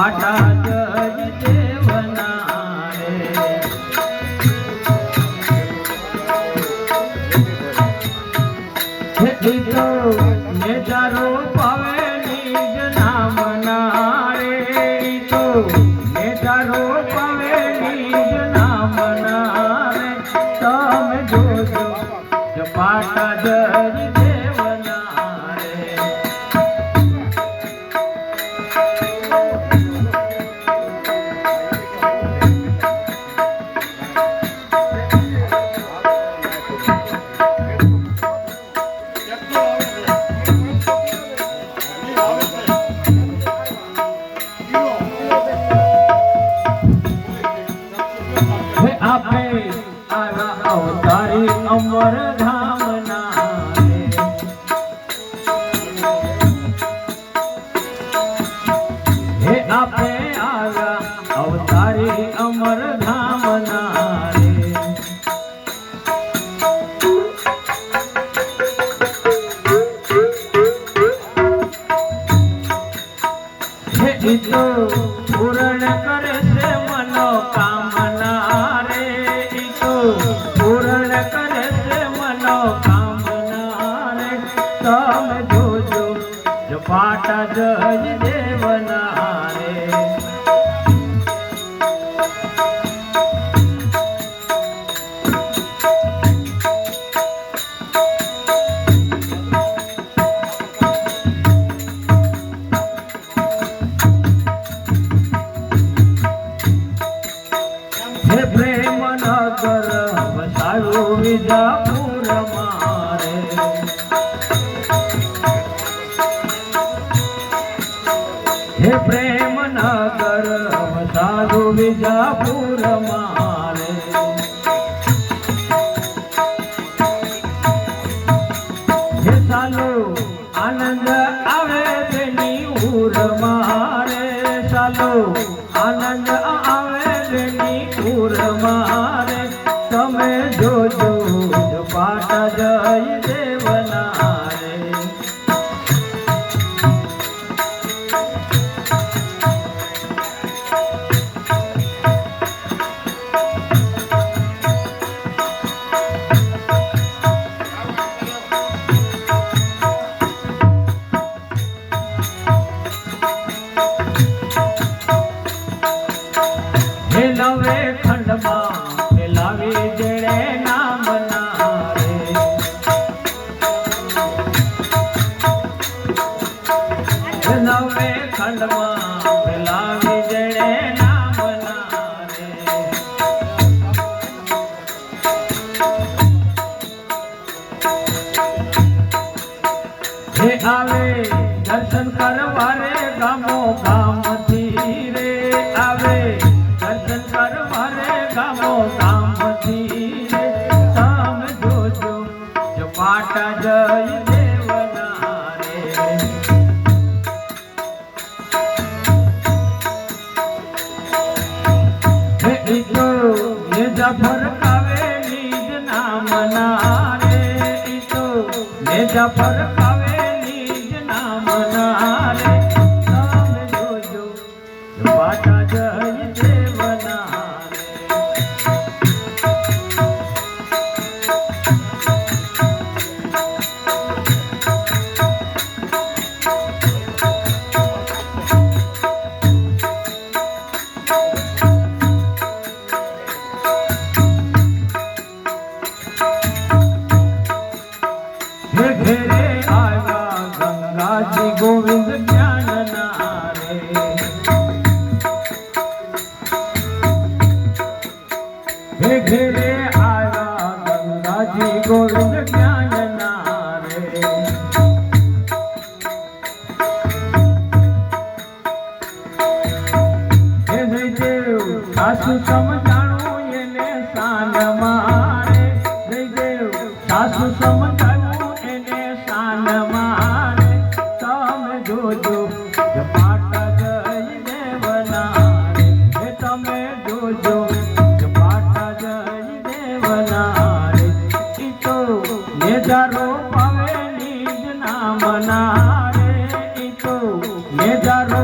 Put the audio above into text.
પાટા જય દેવના રે તો નેજારો પાવે નિજ નામના રે તો નેજારો પાવે નિજ નામના રે તમે જોજો પાટા જય દેવના રે આપે આરા અવતારી અમર ધામના રે હે આપે આરા અવતારી અમર ધામના રે હે ઈતો પૂરણ કરે છે મનોકામના રે ઈતો પૂરણ કરે છે મનોકામના રે તમે જોજો જો પાટા જય દેવના રે હે પ્રેમ નગર વસાયું વિજાપુર મારે હે પ્રેમ નગર વસાયું વિજાપુર મારે હે સાલો આનંદ આવે તેની ઉર મારે સાલો આનંદ આવે તેની ઉર મારે તમે જોજો પાટા જય દેવના રે હે નવે ખંડમાં ફેલાવી જેણે નામના રે હે નવે ખંડમાં ફેલાવી જેણે નામના રે હે આવે દર્શન કરવા રે ગામો ગામથી રે આવે દર્શન કરવા રે ગામો ગામથી રે તમે જોજો જો પાટા જય દેવના રે હે ઈતો નેજા ફરકાવે નિજ નામના રે ઈતો નેજા ફરકાવે નિજ નામના રે તમે જોજો જો પાટા જય દેવના હે ઘેરે આવ્યા ગંગાજી ગોવિંદ જ્ઞાનના રે હે ઘેરે આવ્યા ગંગાજી ગોવિંદ જ્ઞાનના રે હે જયદેવ સાસુ સમજાણું એને સાન મારે જયદેવ સાસુ સમજાણું એને સાન મારે તમે જોજો પાટા જય દેવના રે હે તમે જોજો પાટા જય દેવના રે ઈતો નેજારો પાવે નિજ નામના રે ઈતો નેજારો